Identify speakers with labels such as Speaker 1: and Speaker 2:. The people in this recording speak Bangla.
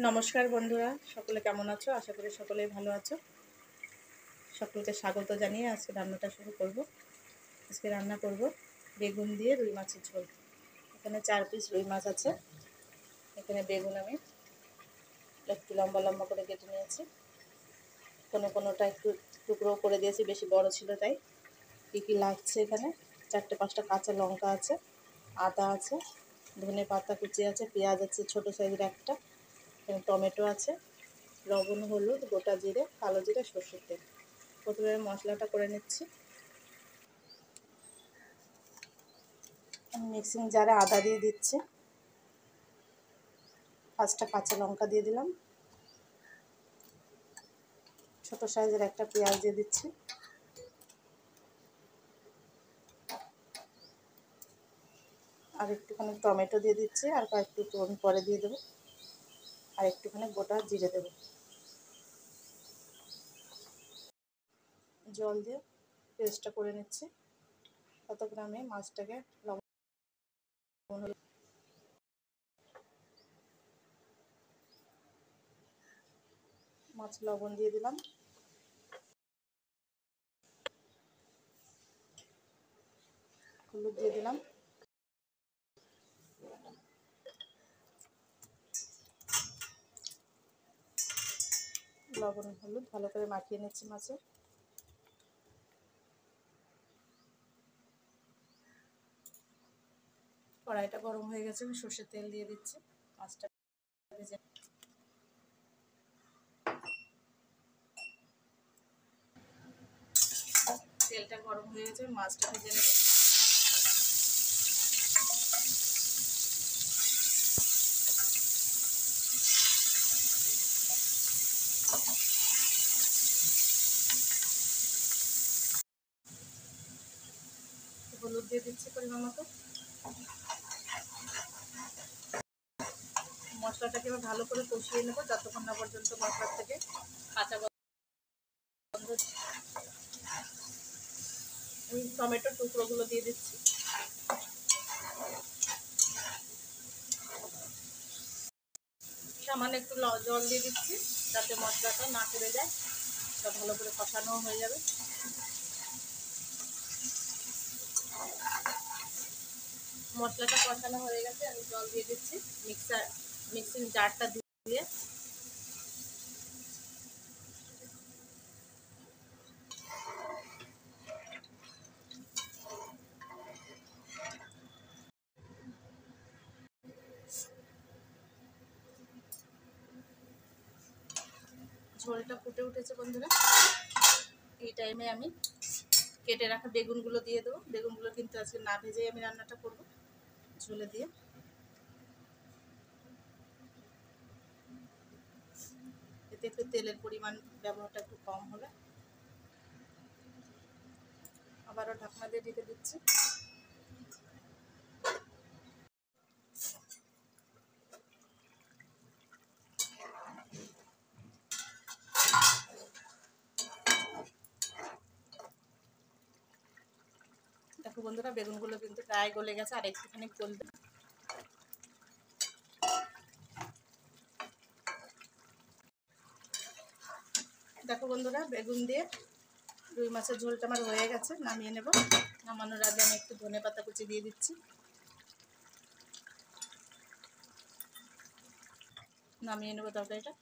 Speaker 1: নমস্কার বন্ধুরা, সকলে কেমন আছো? আশা করি সকলেই ভালো আছো। সকলকে স্বাগত জানিয়ে আজকে রান্নাটা শুরু করব। আজকে রান্না করব বেগুন দিয়ে রুই মাছের ঝোল। এখানে 4 পিস রুই মাছ আছে। এখানে বেগুন আমি একটু লম্বা লম্বা করে কেটে নিয়েছি। কোনোটা একটু টুকরো করে দিয়েছি, বেশি বড় ছিল তাই। কী কী লাগছে এখানে: 4-5টা কাঁচা লঙ্কা আছে, আদা আছে, ধনে পাতা কুচি আছে, পেঁয়াজ আছে ছোটো সাইজের একটা, এখানে টমেটো আছে, লবণ, হলুদ, গোটা জিরে, কালো জিরে, সরষের তেল। প্রথমে মশলাটা করে নিচ্ছি। মিক্সিং জারে আদা দিয়ে দিচ্ছি, 5টা কাঁচা লঙ্কা দিয়ে দিলাম, ছোট সাইজের একটা পেঁয়াজ দিয়ে দিচ্ছি, আর একটুখানি টমেটো দিয়ে দিচ্ছি, আর কয়েকটু পরে দিয়ে দেবো, আর একটুখানি গোটা জিরে দেবো। জল দিয়ে পেস্টটা করে নিচ্ছি। ততক্ষণ আমি মাছটাকে লবণ দিয়ে দিলাম, হলুদ দিয়ে দিলাম, লবণ হলুদ ভালো করে মাখিয়ে নিচ্ছি মাছে। কড়াইটা গরম হয়ে গেছে, আমি সর্ষের তেল দিয়ে দিচ্ছি। মাছটা ভেজে তেলটা গরম হয়ে গেছে, মাছটা ভেজে নেব। হলুদ দিয়ে দিচ্ছি পরিমাণ মতো। মশলাটাকে এবার ভালো করে কষিয়ে নেব যতক্ষণ না পর্যন্ত মশলার থেকে কাঁচা গন্ধ। আমি টমেটোর টুকরোগুলো দিয়ে দিচ্ছি। সামান্য একটু জল দিয়ে দিচ্ছি যাতে মশলাটা না পুড়ে যায়, তা ভালো করে কষানো হয়ে যাবে। মশলাটা কষানো হয়ে গেছে, আমি জল দিয়ে দিচ্ছি। মিক্সিং জারটা দিয়ে ঝোলটা ফুটে উঠেছে বন্ধুরা। এই টাইমে আমি কেটে রাখা বেগুনগুলো দিয়ে দেবো। বেগুনগুলো কিন্তু আজকে না ভেজেই আমি রান্নাটা করব, ঝোলে দিয়ে। এতে একটু তেলের পরিমাণ ব্যবহারটা একটু কম হবে। আবারও ঢাকনা দিয়ে ঢেকে দিচ্ছি। দেখো বন্ধুরা, বেগুনগুলো কিন্তু প্রায় গলে গেছে, আর একটুখানি গলবে। দেখো বন্ধুরা, বেগুন দিয়ে রুই মাছের ঝোলটা আমার হয়ে গেছে, নামিয়ে নেব। নামানোর আগে আমি একটু ধনে পাতা কুচি দিয়ে দিচ্ছি। নামিয়ে নেব তরকারিটা।